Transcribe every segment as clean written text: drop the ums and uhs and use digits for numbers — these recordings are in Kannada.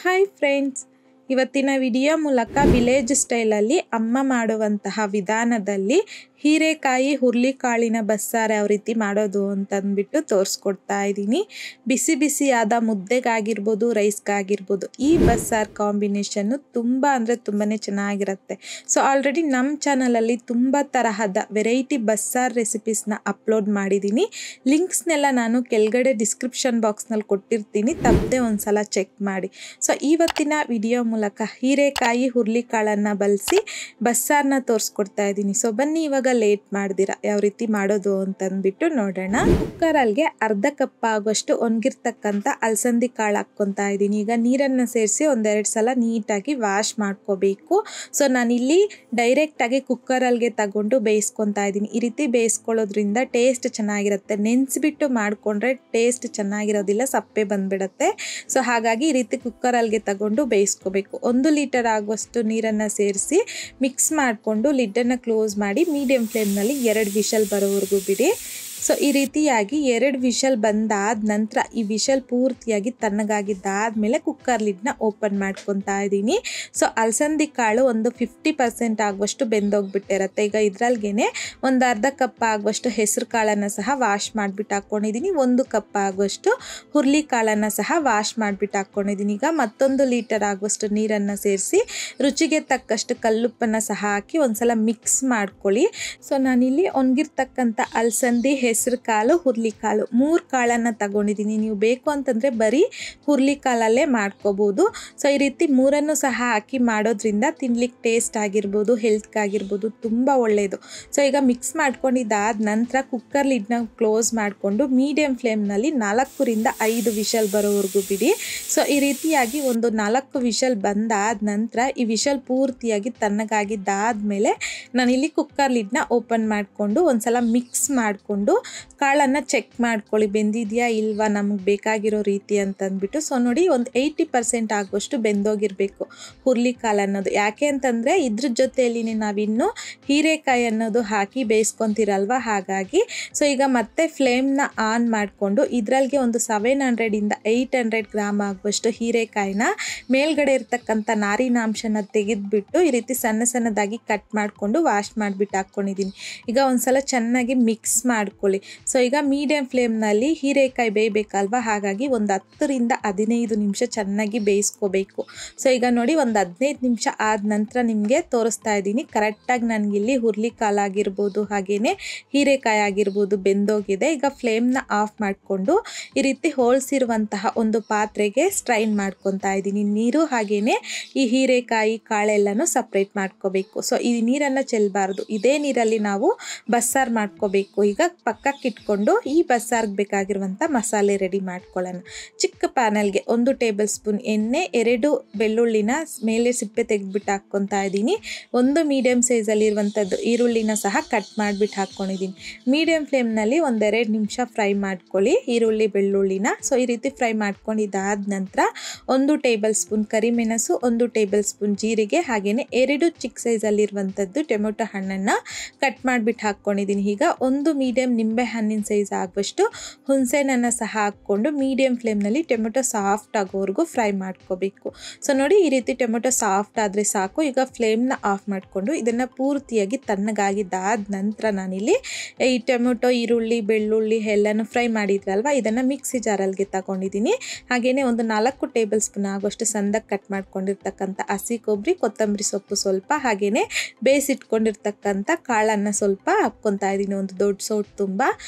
ಹಾಯ್ ಫ್ರೆಂಡ್ಸ್, ಇವತ್ತಿನ ವಿಡಿಯೋ ಮೂಲಕ ವಿಲೇಜ್ ಸ್ಟೈಲಲ್ಲಿ ಅಮ್ಮ ಮಾಡುವಂತಹ ವಿಧಾನದಲ್ಲಿ ಹೀರೆಕಾಯಿ ಹುರುಳಿಕಾಳಿನ ಬಸ್ಸಾರು ಯಾವ ರೀತಿ ಮಾಡೋದು ಅಂತಂದ್ಬಿಟ್ಟು ತೋರಿಸ್ಕೊಡ್ತಾ ಇದ್ದೀನಿ. ಬಿಸಿ ಬಿಸಿಯಾದ ಮುದ್ದೆಗಾಗಿರ್ಬೋದು, ರೈಸ್ಗಾಗಿರ್ಬೋದು ಈ ಬಸ್ಸಾರು ಕಾಂಬಿನೇಷನ್ನು ತುಂಬ ಅಂದರೆ ತುಂಬಾ ಚೆನ್ನಾಗಿರುತ್ತೆ. ಸೊ ಆಲ್ರೆಡಿ ನಮ್ಮ ಚಾನಲಲ್ಲಿ ತುಂಬ ತರಹದ ವೆರೈಟಿ ಬಸ್ಸಾರು ರೆಸಿಪೀಸ್ನ ಅಪ್ಲೋಡ್ ಮಾಡಿದ್ದೀನಿ. ಲಿಂಕ್ಸ್ನೆಲ್ಲ ನಾನು ಕೆಳಗಡೆ ಡಿಸ್ಕ್ರಿಪ್ಷನ್ ಬಾಕ್ಸ್ನಲ್ಲಿ ಕೊಟ್ಟಿರ್ತೀನಿ, ತಪ್ಪದೆ ಒಂದ್ಸಲ ಚೆಕ್ ಮಾಡಿ. ಸೊ ಇವತ್ತಿನ ವಿಡಿಯೋ ಮೂಲಕ ಹೀರೆಕಾಯಿ ಹುರುಳಿಕಾಳನ್ನು ಬಳಸಿ ಬಸ್ಸಾರನ್ನ ತೋರಿಸ್ಕೊಡ್ತಾ ಇದ್ದೀನಿ. ಸೊ ಬನ್ನಿ ಇವಾಗ ಲೇಟ್ ಮಾಡ್ದಿರ ಯಾವ ರೀತಿ ಮಾಡೋದು ಅಂತಂದ್ಬಿಟ್ಟು ನೋಡೋಣ. ಕುಕ್ಕರಲ್ಲಿ ಅರ್ಧ ಕಪ್ ಆಗುವಷ್ಟು ಒಣಗಿರ್ತಕ್ಕಂಥ ಅಲಸಂದಿ ಕಾಳು ಹಾಕ್ಕೊತಾ ಇದ್ದೀನಿ. ಈಗ ನೀರನ್ನು ಸೇರಿಸಿ ಒಂದೆರಡು ಸಲ ನೀಟಾಗಿ ವಾಶ್ ಮಾಡ್ಕೋಬೇಕು. ಸೊ ನಾನಿಲ್ಲಿ ಡೈರೆಕ್ಟಾಗಿ ಕುಕ್ಕರಲ್ಲಿ ತಗೊಂಡು ಬೇಯಿಸ್ಕೊತಾ ಇದ್ದೀನಿ. ಈ ರೀತಿ ಬೇಯಿಸ್ಕೊಳ್ಳೋದ್ರಿಂದ ಟೇಸ್ಟ್ ಚೆನ್ನಾಗಿರುತ್ತೆ. ನೆನೆಸ್ಬಿಟ್ಟು ಮಾಡಿಕೊಂಡ್ರೆ ಟೇಸ್ಟ್ ಚೆನ್ನಾಗಿರೋದಿಲ್ಲ, ಸಪ್ಪೆ ಬಂದ್ಬಿಡುತ್ತೆ. ಸೊ ಹಾಗಾಗಿ ಈ ರೀತಿ ಕುಕ್ಕರಲ್ಲಿ ತಗೊಂಡು ಬೇಯಿಸ್ಕೋಬೇಕು. 1 ಲೀಟರ್ ಆಗುವಷ್ಟು ನೀರನ್ನು ಸೇರಿಸಿ ಮಿಕ್ಸ್ ಮಾಡಿಕೊಂಡು ಲಿಡ್ಡನ್ನು ಕ್ಲೋಸ್ ಮಾಡಿ ಮೀಡಿಯಂ ಫ್ಲೇಮ್ನಲ್ಲಿ 2 ವಿಷಲ್ ಬರೋವರೆಗೂ ಬಿಡಿ. ಸೊ ಈ ರೀತಿಯಾಗಿ 2 ವಿಷಲ್ ಬಂದಾದ ನಂತರ ಈ ವಿಷಲ್ ಪೂರ್ತಿಯಾಗಿ ತಣ್ಣಗಾಗಿದ್ದಾದಮೇಲೆ ಕುಕ್ಕರ್ ಲಿಡ್ನ ಓಪನ್ ಮಾಡ್ಕೊತಾ ಇದ್ದೀನಿ. ಸೊ ಅಲಸಂದಿ ಕಾಳು ಒಂದು 50% ಆಗುವಷ್ಟು ಬೆಂದೋಗ್ಬಿಟ್ಟಿರುತ್ತೆ. ಈಗ ಇದ್ರಲ್ಗೇನೆ ಒಂದು ಅರ್ಧ ಕಪ್ ಆಗುವಷ್ಟು ಹೆಸರು ಕಾಳನ್ನು ಸಹ ವಾಶ್ ಮಾಡಿಬಿಟ್ಟು ಹಾಕ್ಕೊಂಡಿದ್ದೀನಿ. 1 ಕಪ್ ಆಗುವಷ್ಟು ಹುರುಳಿ ಕಾಳನ್ನು ಸಹ ವಾಶ್ ಮಾಡಿಬಿಟ್ಟು ಹಾಕ್ಕೊಂಡಿದ್ದೀನಿ. ಈಗ ಮತ್ತೊಂದು ಲೀಟರ್ ಆಗುವಷ್ಟು ನೀರನ್ನು ಸೇರಿಸಿ ರುಚಿಗೆ ತಕ್ಕಷ್ಟು ಕಲ್ಲುಪ್ಪನ್ನು ಸಹ ಹಾಕಿ ಒಂದ್ಸಲ ಮಿಕ್ಸ್ ಮಾಡ್ಕೊಳ್ಳಿ. ಸೊ ನಾನಿಲ್ಲಿ ಒಣಗಿರ್ತಕ್ಕಂಥ ಅಲಸಂದಿ, ಹೆಸರು ಕಾಳು, ಹುರುಳಿಕಾಳು 3 ಕಾಳನ್ನು ತಗೊಂಡಿದ್ದೀನಿ. ನೀವು ಬೇಕು ಅಂತಂದರೆ ಬರೀ ಹುರುಳಿಕಾಳಲ್ಲೇ ಮಾಡ್ಕೋಬೋದು. ಸೊ ಈ ರೀತಿ 3 ಸಹ ಹಾಕಿ ಮಾಡೋದ್ರಿಂದ ತಿನ್ಲಿಕ್ಕೆ ಟೇಸ್ಟ್ ಆಗಿರ್ಬೋದು, ಹೆಲ್ತ್ಗಾಗಿರ್ಬೋದು ತುಂಬ ಒಳ್ಳೆಯದು. ಸೊ ಈಗ ಮಿಕ್ಸ್ ಮಾಡ್ಕೊಂಡಿದ್ದಾದ ನಂತರ ಕುಕ್ಕರ್ ಲಿಡ್ನ ಕ್ಲೋಸ್ ಮಾಡಿಕೊಂಡು ಮೀಡಿಯಂ ಫ್ಲೇಮ್ನಲ್ಲಿ 4 ರಿಂದ 5 ವಿಷಲ್ ಬರೋವರೆಗೂ ಬಿಡಿ. ಸೊ ಈ ರೀತಿಯಾಗಿ ಒಂದು 4 ವಿಷಲ್ ಬಂದಾದ ನಂತರ ಈ ವಿಷಲ್ ಪೂರ್ತಿಯಾಗಿ ತಣ್ಣಗಾಗಿದ್ದಾದಮೇಲೆ ನಾನಿಲ್ಲಿ ಕುಕ್ಕರ್ ಲಿಡ್ನ ಓಪನ್ ಮಾಡಿಕೊಂಡು ಒಂದ್ಸಲ ಮಿಕ್ಸ್ ಮಾಡಿಕೊಂಡು ಕಾಳನ್ನು ಚೆಕ್ ಮಾಡ್ಕೊಳ್ಳಿ, ಬೆಂದಿದೆಯಾ ಇಲ್ವಾ ನಮಗೆ ಬೇಕಾಗಿರೋ ರೀತಿ ಅಂತಂದ್ಬಿಟ್ಟು. ಸೊ ನೋಡಿ, ಒಂದು 80% ಆಗುವಷ್ಟು ಬೆಂದೋಗಿರಬೇಕು ಹುರುಳಿಕಾಳು ಅನ್ನೋದು. ಯಾಕೆ ಅಂತಂದರೆ ಇದ್ರ ಜೊತೆಯಲ್ಲಿ ನಾವಿನ್ನು ಹೀರೆಕಾಯಿ ಅನ್ನೋದು ಹಾಕಿ ಬೇಯಿಸ್ಕೊತಿರಲ್ವ, ಹಾಗಾಗಿ. ಸೊ ಈಗ ಮತ್ತೆ ಫ್ಲೇಮ್ನ ಆನ್ ಮಾಡಿಕೊಂಡು ಇದರಲ್ಲಿಗೆ ಒಂದು 700 ಇಂದ 800 ಗ್ರಾಮ್ ಆಗುವಷ್ಟು ಹೀರೆಕಾಯಿನ ಮೇಲ್ಗಡೆ ಇರ್ತಕ್ಕಂಥ ನಾರಿನಾಂಶನ ತೆಗೆದುಬಿಟ್ಟು ಈ ರೀತಿ ಸಣ್ಣ ಸಣ್ಣದಾಗಿ ಕಟ್ ಮಾಡಿಕೊಂಡು ವಾಶ್ ಮಾಡಿಬಿಟ್ಟು ಹಾಕ್ಕೊಂಡಿದ್ದೀನಿ. ಈಗ ಒಂದ್ಸಲ ಚೆನ್ನಾಗಿ ಮಿಕ್ಸ್ ಮಾಡ್ಕೊಳ್ಳಿ. ಸೊ ಈಗ ಮೀಡಿಯಂ ಫ್ಲೇಮ್ನಲ್ಲಿ ಹೀರೆಕಾಯಿ ಬೇಯಬೇಕಲ್ವ, ಹಾಗಾಗಿ ಒಂದು 10 ರಿಂದ 15 ನಿಮಿಷ ಚೆನ್ನಾಗಿ ಬೇಯಿಸ್ಕೋಬೇಕು. ಸೊ ಈಗ ನೋಡಿ, ಒಂದು 15 ನಿಮಿಷ ಆದ ನಂತರ ನಿಮಗೆ ತೋರಿಸ್ತಾ ಇದ್ದೀನಿ. ಕರೆಕ್ಟಾಗಿ ನನಗಿಲ್ಲಿ ಹುರುಳಿಕಾಳು ಆಗಿರ್ಬೋದು ಹಾಗೆಯೇ ಹೀರೆಕಾಯಿ ಆಗಿರ್ಬೋದು ಬೆಂದೋಗಿದೆ. ಈಗ ಫ್ಲೇಮ್ನ ಆಫ್ ಮಾಡಿಕೊಂಡು ಈ ರೀತಿ ಹೋಲ್ಸಿರುವಂತಹ ಒಂದು ಪಾತ್ರೆಗೆ ಸ್ಟ್ರೈನ್ ಮಾಡ್ಕೊತಾ ಇದ್ದೀನಿ ನೀರು, ಹಾಗೆಯೇ ಈ ಹೀರೆಕಾಯಿ ಕಾಳೆಲ್ಲನೂ ಸಪ್ರೇಟ್ ಮಾಡ್ಕೋಬೇಕು. ಸೊ ಈ ನೀರನ್ನು ಚೆಲ್ಲಬಾರ್ದು, ಇದೇ ನೀರಲ್ಲಿ ನಾವು ಬಸ್ಸಾರು ಮಾಡ್ಕೋಬೇಕು. ಈಗ ಪಕ್ಕಕ್ಕೆ ಇಟ್ಕೊಂಡು ಈ ಬಸ್ಸಾರ್ಗೆ ಬೇಕಾಗಿರುವಂಥ ಮಸಾಲೆ ರೆಡಿ ಮಾಡ್ಕೊಳ್ಳೋಣ. ಚಿಕ್ಕ ಪ್ಯಾನಲ್ಗೆ 1 ಟೇಬಲ್ ಸ್ಪೂನ್ ಎಣ್ಣೆ, 2 ಬೆಳ್ಳುಳ್ಳಿನ ಮೇಲೆ ಸಿಪ್ಪೆ ತೆಗೆದುಬಿಟ್ಟು ಹಾಕ್ಕೊತಾ ಇದ್ದೀನಿ. 1 ಮೀಡಿಯಂ ಸೈಜಲ್ಲಿರುವಂಥದ್ದು ಈರುಳ್ಳಿನ ಸಹ ಕಟ್ ಮಾಡಿಬಿಟ್ಟು ಹಾಕ್ಕೊಂಡಿದ್ದೀನಿ. ಮೀಡಿಯಂ ಫ್ಲೇಮ್ನಲ್ಲಿ 1-2 ನಿಮಿಷ ಫ್ರೈ ಮಾಡ್ಕೊಳ್ಳಿ ಈರುಳ್ಳಿ ಬೆಳ್ಳುಳ್ಳಿನ. ಸೊ ಈ ರೀತಿ ಫ್ರೈ ಮಾಡ್ಕೊಂಡಿದ್ದಾದ ನಂತರ 1 ಟೇಬಲ್ ಸ್ಪೂನ್ ಕರಿಮೆಣಸು, 1 ಟೇಬಲ್ ಸ್ಪೂನ್ ಜೀರಿಗೆ, ಹಾಗೆಯೇ 2 ಚಿಕ್ಕ ಸೈಜಲ್ಲಿರುವಂಥದ್ದು ಟೊಮೆಟೊ ಹಣ್ಣನ್ನು ಕಟ್ ಮಾಡಿಬಿಟ್ಟು ಹಾಕ್ಕೊಂಡಿದ್ದೀನಿ. ಈಗ 1 ಮೀಡಿಯಂ ನಿಂಬೆ ಹಣ್ಣಿನ ಸೈಜ್ ಆಗುವಷ್ಟು ಹುಣಸೆಹಣ್ಣನ್ನು ಸಹ ಹಾಕ್ಕೊಂಡು ಮೀಡಿಯಂ ಫ್ಲೇಮ್ನಲ್ಲಿ ಟೊಮೆಟೊ ಸಾಫ್ಟ್ ಆಗೋವರೆಗೂ ಫ್ರೈ ಮಾಡ್ಕೋಬೇಕು. ಸೊ ನೋಡಿ, ಈ ರೀತಿ ಟೊಮೆಟೊ ಸಾಫ್ಟ್ ಆದರೆ ಸಾಕು. ಈಗ ಫ್ಲೇಮ್ನ ಆಫ್ ಮಾಡಿಕೊಂಡು ಇದನ್ನು ಪೂರ್ತಿಯಾಗಿ ತಣ್ಣಗಾಗಿದ್ದಾದ ನಂತರ ನಾನಿಲ್ಲಿ ಈ ಟೊಮೆಟೊ, ಈರುಳ್ಳಿ, ಬೆಳ್ಳುಳ್ಳಿ ಎಲ್ಲನೂ ಫ್ರೈ ಮಾಡಿದ್ರಲ್ವ, ಇದನ್ನು ಮಿಕ್ಸಿ ಜಾರಲ್ಗೆ ತಗೊಂಡಿದ್ದೀನಿ. ಹಾಗೆಯೇ ಒಂದು 4 ಟೇಬಲ್ ಸ್ಪೂನ್ ಆಗುವಷ್ಟು ಸಣ್ಣದಾಗಿ ಕಟ್ ಮಾಡ್ಕೊಂಡಿರ್ತಕ್ಕಂಥ ಹಸಿ ಕೊಬ್ಬರಿ, ಕೊತ್ತಂಬರಿ ಸೊಪ್ಪು ಸ್ವಲ್ಪ, ಹಾಗೆಯೇ ಬೇಯಿಸಿಟ್ಕೊಂಡಿರ್ತಕ್ಕಂಥ ಕಾಳನ್ನು ಸ್ವಲ್ಪ ಹಾಕ್ಕೊತಾ ಇದ್ದೀನಿ, ಒಂದು ದೊಡ್ಡ ಸೌಟ್ ತುಂಬ.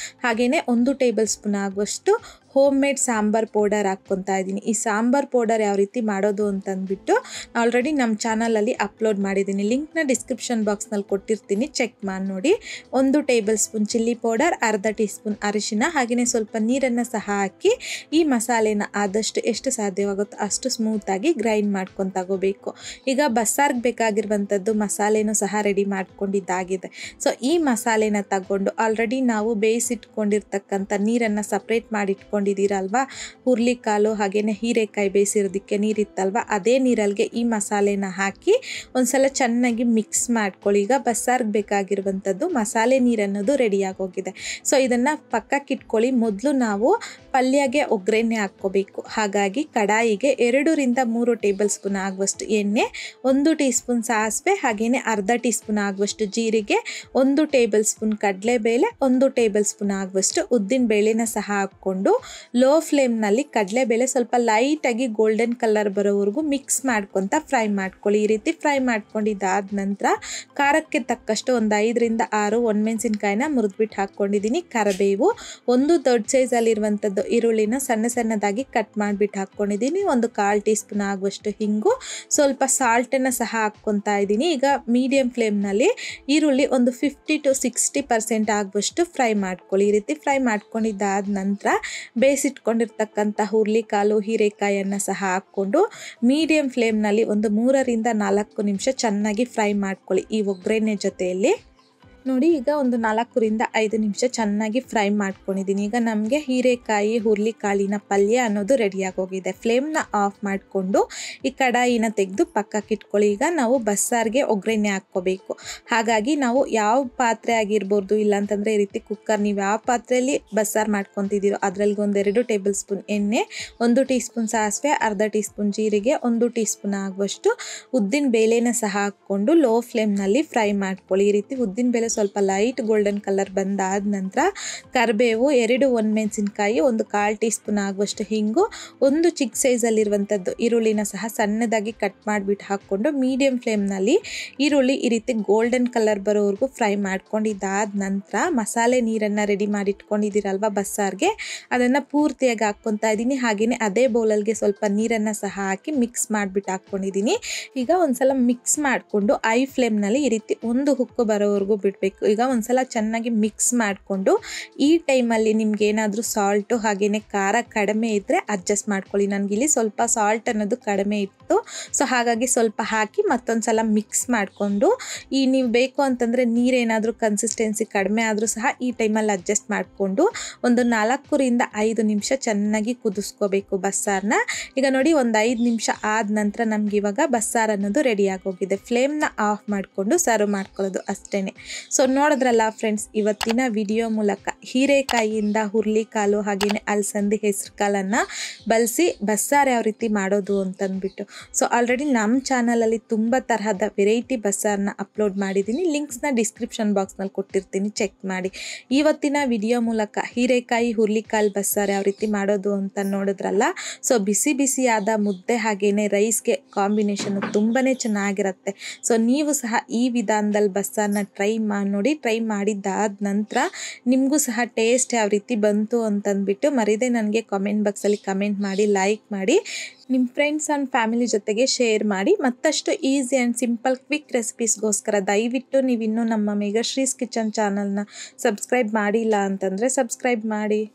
ಹಾಗೆಯೇ 1 ಟೇಬಲ್ ಸ್ಪೂನ್ ಆಗುವಷ್ಟು ಹೋಮ್ ಮೇಡ್ ಸಾಂಬಾರ್ ಪೌಡರ್ ಹಾಕ್ಕೊತಾ ಇದ್ದೀನಿ. ಈ ಸಾಂಬಾರ್ ಪೌಡರ್ ಯಾವ ರೀತಿ ಮಾಡೋದು ಅಂತಂದ್ಬಿಟ್ಟು ಆಲ್ರೆಡಿ ನಮ್ಮ ಚಾನಲಲ್ಲಿ ಅಪ್ಲೋಡ್ ಮಾಡಿದ್ದೀನಿ. ಲಿಂಕ್ನ ಡಿಸ್ಕ್ರಿಪ್ಷನ್ ಬಾಕ್ಸ್ನಲ್ಲಿ ಕೊಟ್ಟಿರ್ತೀನಿ, ಚೆಕ್ ಮಾಡಿ ನೋಡಿ. 1 ಟೇಬಲ್ ಸ್ಪೂನ್ ಚಿಲ್ಲಿ ಪೌಡರ್, ಅರ್ಧ ಟೀ ಸ್ಪೂನ್ ಅರಿಶಿನ, ಹಾಗೆಯೇ ಸ್ವಲ್ಪ ನೀರನ್ನು ಸಹ ಹಾಕಿ ಈ ಮಸಾಲೆನ ಆದಷ್ಟು ಎಷ್ಟು ಸಾಧ್ಯವಾಗುತ್ತೋ ಅಷ್ಟು ಸ್ಮೂತಾಗಿ ಗ್ರೈಂಡ್ ಮಾಡ್ಕೊಂಡು ತಗೋಬೇಕು. ಈಗ ಬಸ್ಸಾರ್ಗೆ ಬೇಕಾಗಿರುವಂಥದ್ದು ಮಸಾಲೆನೂ ಸಹ ರೆಡಿ ಮಾಡ್ಕೊಂಡಿದ್ದಾಗಿದೆ. ಸೊ ಈ ಮಸಾಲೆನ ತಗೊಂಡು ಆಲ್ರೆಡಿ ನಾವು ಬೇಯಿಸಿಟ್ಕೊಂಡಿರ್ತಕ್ಕಂಥ ನೀರನ್ನು ಸಪ್ರೇಟ್ ಮಾಡಿ ಇಟ್ಕೊಂಡು ಇಟ್ಕೊಂಡಿದ್ದೀರಲ್ವ ಹುರ್ಲಿಕಾಳು ಹಾಗೆಯೇ ಹೀರೆಕಾಯಿ ಬೇಯಿಸಿರೋದಕ್ಕೆ ನೀರಿತ್ತಲ್ವ ಅದೇ ನೀರಲ್ಲಿಗೆ ಈ ಮಸಾಲೆನ ಹಾಕಿ ಒಂದ್ಸಲ ಚೆನ್ನಾಗಿ ಮಿಕ್ಸ್ ಮಾಡ್ಕೊಳ್ಳಿ. ಈಗ ಬಸ್ಸಾರ್ಗೆ ಬೇಕಾಗಿರುವಂಥದ್ದು ಮಸಾಲೆ ನೀರನ್ನೋದು ರೆಡಿಯಾಗೋಗಿದೆ. ಸೊ ಇದನ್ನು ಪಕ್ಕಕ್ಕೆ ಇಟ್ಕೊಳ್ಳಿ. ಮೊದಲು ನಾವು ಪಲ್ಯಗೆ ಒಗ್ಗರಣೆ ಹಾಕ್ಕೋಬೇಕು. ಹಾಗಾಗಿ ಕಡಾಯಿಗೆ 2 ರಿಂದ 3 ಟೇಬಲ್ ಸ್ಪೂನ್ ಆಗುವಷ್ಟು ಎಣ್ಣೆ, 1 ಟೀ ಸ್ಪೂನ್ ಸಾಸಿವೆ ಹಾಗೆಯೇ ಅರ್ಧ ಟೀ ಸ್ಪೂನ್ ಆಗುವಷ್ಟು ಜೀರಿಗೆ, 1 ಟೇಬಲ್ ಸ್ಪೂನ್ ಕಡಲೆಬೇಳೆ, 1 ಟೇಬಲ್ ಸ್ಪೂನ್ ಆಗುವಷ್ಟು ಉದ್ದಿನ ಬೇಳೆನ ಸಹ ಹಾಕ್ಕೊಂಡು ಲೋ ಫ್ಲೇಮ್ನಲ್ಲಿ ಕಡಲೆಬೇಳೆ ಸ್ವಲ್ಪ ಲೈಟಾಗಿ ಗೋಲ್ಡನ್ ಕಲರ್ ಬರೋವರೆಗೂ ಮಿಕ್ಸ್ ಮಾಡ್ಕೊತ ಫ್ರೈ ಮಾಡ್ಕೊಳ್ಳಿ. ಈ ರೀತಿ ಫ್ರೈ ಮಾಡ್ಕೊಂಡಿದ್ದಾದ ನಂತರ ಖಾರಕ್ಕೆ ತಕ್ಕಷ್ಟು ಒಂದು 5 ರಿಂದ 6 ಒಣಮೆಣಸಿನ್ಕಾಯಿನ ಮುರಿದ್ಬಿಟ್ಟು ಹಾಕ್ಕೊಂಡಿದ್ದೀನಿ. ಕರಿಬೇವು, 1 ದೊಡ್ಡ ಸೈಜಲ್ಲಿರುವಂಥದ್ದು ಈರುಳ್ಳಿನ ಸಣ್ಣದಾಗಿ ಕಟ್ ಮಾಡಿಬಿಟ್ಟು ಹಾಕ್ಕೊಂಡಿದ್ದೀನಿ. 1/4 ಟೀ ಸ್ಪೂನ್ ಆಗುವಷ್ಟು ಹಿಂಗು, ಸ್ವಲ್ಪ ಸಾಲ್ಟನ್ನು ಸಹ ಹಾಕ್ಕೊತಾ ಇದ್ದೀನಿ. ಈಗ ಮೀಡಿಯಂ ಫ್ಲೇಮ್ನಲ್ಲಿ ಈರುಳ್ಳಿ ಒಂದು 50 to 60% ಆಗುವಷ್ಟು ಫ್ರೈ ಮಾಡ್ಕೊಳ್ಳಿ. ಈ ರೀತಿ ಫ್ರೈ ಮಾಡ್ಕೊಂಡಿದ್ದಾದ ನಂತರ ಬೇಯಿಸಿಟ್ಕೊಂಡಿರ್ತಕ್ಕಂಥ ಹುರ್ಲಿಕಾಳು ಹೀರೆಕಾಯನ್ನು ಸಹ ಹಾಕ್ಕೊಂಡು ಮೀಡಿಯಂ ಫ್ಲೇಮ್ನಲ್ಲಿ ಒಂದು 3 ರಿಂದ 4 ನಿಮಿಷ ಚೆನ್ನಾಗಿ ಫ್ರೈ ಮಾಡ್ಕೊಳ್ಳಿ ಈ ಒಗ್ಗರಣೆ ಜೊತೆಯಲ್ಲಿ. ನೋಡಿ ಈಗ ಒಂದು 4 ರಿಂದ 5 ನಿಮಿಷ ಚೆನ್ನಾಗಿ ಫ್ರೈ ಮಾಡ್ಕೊಂಡಿದ್ದೀನಿ. ಈಗ ನಮಗೆ ಹೀರೆಕಾಯಿ ಹುರ್ಲಿಕಾಳಿನ ಪಲ್ಯ ಅನ್ನೋದು ರೆಡಿಯಾಗಿ ಹೋಗಿದೆ. ಫ್ಲೇಮ್ನ ಆಫ್ ಮಾಡಿಕೊಂಡು ಈ ಕಡಾಯಿನ ತೆಗೆದು ಪಕ್ಕಕ್ಕೆ ಇಟ್ಕೊಳ್ಳಿ. ಈಗ ನಾವು ಬಸ್ಸಾರಿಗೆ ಒಗ್ಗರಣೆ ಹಾಕ್ಕೋಬೇಕು. ಹಾಗಾಗಿ ನಾವು ಯಾವ ಪಾತ್ರೆ ಆಗಿರ್ಬೋದು, ಇಲ್ಲಾಂತಂದರೆ ಈ ರೀತಿ ಕುಕ್ಕರ್, ನೀವು ಯಾವ ಪಾತ್ರೆಯಲ್ಲಿ ಬಸ್ಸಾರು ಮಾಡ್ಕೊತಿದ್ದೀರೋ ಅದರಲ್ಲಿ ಒಂದು 2 ಟೇಬಲ್ ಸ್ಪೂನ್ ಎಣ್ಣೆ, 1 ಟೀ ಸ್ಪೂನ್ ಸಾಸಿವೆ, ಅರ್ಧ ಟೀ ಸ್ಪೂನ್ ಜೀರಿಗೆ, 1 ಟೀ ಸ್ಪೂನ್ ಆಗುವಷ್ಟು ಉದ್ದಿನ ಬೇಳೆನ ಸಹ ಹಾಕ್ಕೊಂಡು ಲೋ ಫ್ಲೇಮ್ನಲ್ಲಿ ಫ್ರೈ ಮಾಡ್ಕೊಳ್ಳಿ. ಈ ರೀತಿ ಉದ್ದಿನ ಬೇಳೆ ಸ್ವಲ್ಪ ಲೈಟ್ ಗೋಲ್ಡನ್ ಕಲರ್ ಬಂದಾದ ನಂತರ ಕರಿಬೇವು, 2 ಒಣಮೆಣಸಿನ್ಕಾಯಿ, 1/4 ಟೀ ಸ್ಪೂನ್ ಆಗುವಷ್ಟು ಹಿಂಗು, 1 ಚಿಕ್ಕ ಸೈಜಲ್ಲಿರುವಂಥದ್ದು ಈರುಳ್ಳಿನ ಸಹ ಸಣ್ಣದಾಗಿ ಕಟ್ ಮಾಡಿಬಿಟ್ಟು ಹಾಕ್ಕೊಂಡು ಮೀಡಿಯಂ ಫ್ಲೇಮ್ನಲ್ಲಿ ಈರುಳ್ಳಿ ಈ ರೀತಿ ಗೋಲ್ಡನ್ ಕಲರ್ ಬರೋವರೆಗೂ ಫ್ರೈ ಮಾಡ್ಕೊಂಡಿದ್ದಾದ ನಂತರ ಮಸಾಲೆ ನೀರನ್ನು ರೆಡಿ ಮಾಡಿ ಇಟ್ಕೊಂಡಿದ್ದೀರಲ್ವ ಬಸ್ಸಾರಿಗೆ, ಅದನ್ನು ಪೂರ್ತಿಯಾಗಿ ಹಾಕ್ಕೊತಾ ಇದ್ದೀನಿ. ಹಾಗೆಯೇ ಅದೇ ಬೌಲಲ್ಗೆ ಸ್ವಲ್ಪ ನೀರನ್ನು ಸಹ ಹಾಕಿ ಮಿಕ್ಸ್ ಮಾಡಿಬಿಟ್ಟು ಹಾಕ್ಕೊಂಡಿದ್ದೀನಿ. ಈಗ ಒಂದ್ಸಲ ಮಿಕ್ಸ್ ಮಾಡಿಕೊಂಡು ಐ ಫ್ಲೇಮ್ನಲ್ಲಿ ಈ ರೀತಿ ಒಂದು ಹುಕ್ಕು ಬರೋವರೆಗೂ ಬಿಡಬೇಕು. ಈಗ ಒಂದ್ಸಲ ಚೆನ್ನಾಗಿ ಮಿಕ್ಸ್ ಮಾಡಿಕೊಂಡು ಈ ಟೈಮಲ್ಲಿ ನಿಮ್ಗೆ ಏನಾದರೂ ಸಾಲ್ಟು ಹಾಗೆಯೇ ಖಾರ ಕಡಿಮೆ ಇದ್ದರೆ ಅಡ್ಜಸ್ಟ್ ಮಾಡ್ಕೊಳ್ಳಿ. ನನಗಿಲ್ಲಿ ಸ್ವಲ್ಪ ಸಾಲ್ಟ್ ಅನ್ನೋದು ಕಡಿಮೆ ಇತ್ತು, ಸೊ ಹಾಗಾಗಿ ಸ್ವಲ್ಪ ಹಾಕಿ ಮತ್ತೊಂದು ಸಲ ಮಿಕ್ಸ್ ಮಾಡಿಕೊಂಡು ನೀವು ಬೇಕು ಅಂತಂದರೆ ನೀರೇನಾದರೂ ಕನ್ಸಿಸ್ಟೆನ್ಸಿ ಕಡಿಮೆ ಆದರೂ ಸಹ ಈ ಟೈಮಲ್ಲಿ ಅಡ್ಜಸ್ಟ್ ಮಾಡಿಕೊಂಡು ಒಂದು 4 ರಿಂದ 5 ನಿಮಿಷ ಚೆನ್ನಾಗಿ ಕುದಿಸ್ಕೋಬೇಕು ಬಸ್ಸಾರನ್ನ. ಈಗ ನೋಡಿ ಒಂದು 5 ನಿಮಿಷ ಆದ ನಂತರ ನಮ್ಗೆ ಇವಾಗ ಬಸ್ಸಾರು ಅನ್ನೋದು ರೆಡಿಯಾಗಿ ಹೋಗಿದೆ. ಫ್ಲೇಮ್ನ ಆಫ್ ಮಾಡಿಕೊಂಡು ಸರ್ವ್ ಮಾಡ್ಕೊಳ್ಳೋದು ಅಷ್ಟೇ. ಸೊ ನೋಡಿದ್ರಲ್ಲ ಫ್ರೆಂಡ್ಸ್, ಇವತ್ತಿನ ವಿಡಿಯೋ ಮೂಲಕ ಹೀರೆಕಾಯಿಯಿಂದ ಹುರ್ಲಿಕಾಳು ಹಾಗೆಯೇ ಅಲಸಂದಿ ಹೆಸರು ಕಾಳನ್ನು ಬಳಸಿ ಬಸ್ಸಾರು ಯಾವ ರೀತಿ ಮಾಡೋದು ಅಂತಂದ್ಬಿಟ್ಟು. ಸೊ ಆಲ್ರೆಡಿ ನಮ್ಮ ಚಾನಲಲ್ಲಿ ತುಂಬ ತರಹದ ವೆರೈಟಿ ಬಸ್ಸಾರನ್ನ ಅಪ್ಲೋಡ್ ಮಾಡಿದ್ದೀನಿ. ಲಿಂಕ್ಸ್ನ ಡಿಸ್ಕ್ರಿಪ್ಷನ್ ಬಾಕ್ಸ್ನಲ್ಲಿ ಕೊಟ್ಟಿರ್ತೀನಿ, ಚೆಕ್ ಮಾಡಿ. ಇವತ್ತಿನ ವಿಡಿಯೋ ಮೂಲಕ ಹೀರೆಕಾಯಿ ಹುರ್ಲಿಕಾಳು ಬಸ್ಸಾರು ಯಾವ ರೀತಿ ಮಾಡೋದು ಅಂತ ನೋಡಿದ್ರಲ್ಲ. ಸೊ ಬಿಸಿಯಾದ ಮುದ್ದೆ ಹಾಗೆಯೇ ರೈಸ್ಗೆ ಕಾಂಬಿನೇಷನ್ ತುಂಬಾ ಚೆನ್ನಾಗಿರುತ್ತೆ. ಸೊ ನೀವು ಸಹ ಈ ವಿಧಾನದಲ್ಲಿ ಬಸ್ಸಾರನ್ನ ಟ್ರೈ ಮಾಡಿ ನೋಡಿ. ಟ್ರೈ ಮಾಡಿದ್ದಾದ ನಂತರ ನಿಮಗೂ ಸಹ ಟೇಸ್ಟ್ ಯಾವ ರೀತಿ ಬಂತು ಅಂತಂದ್ಬಿಟ್ಟು ಮರೀದೆ ನನಗೆ ಕಾಮೆಂಟ್ ಬಾಕ್ಸಲ್ಲಿ ಕಮೆಂಟ್ ಮಾಡಿ, ಲೈಕ್ ಮಾಡಿ, ನಿಮ್ಮ ಫ್ರೆಂಡ್ಸ್ ಆ್ಯಂಡ್ ಫ್ಯಾಮಿಲಿ ಜೊತೆಗೆ ಶೇರ್ ಮಾಡಿ. ಮತ್ತಷ್ಟು ಈಸಿ ಆ್ಯಂಡ್ ಸಿಂಪಲ್ ಕ್ವಿಕ್ ರೆಸಿಪೀಸ್ಗೋಸ್ಕರ ದಯವಿಟ್ಟು ನೀವಿನ್ನೂ ನಮ್ಮ ಮೇಘಶ್ರೀಸ್ ಕಿಚನ್ ಚಾನಲ್ನ ಸಬ್ಸ್ಕ್ರೈಬ್ ಮಾಡಿಲ್ಲ ಅಂತಂದರೆ ಸಬ್ಸ್ಕ್ರೈಬ್ ಮಾಡಿ.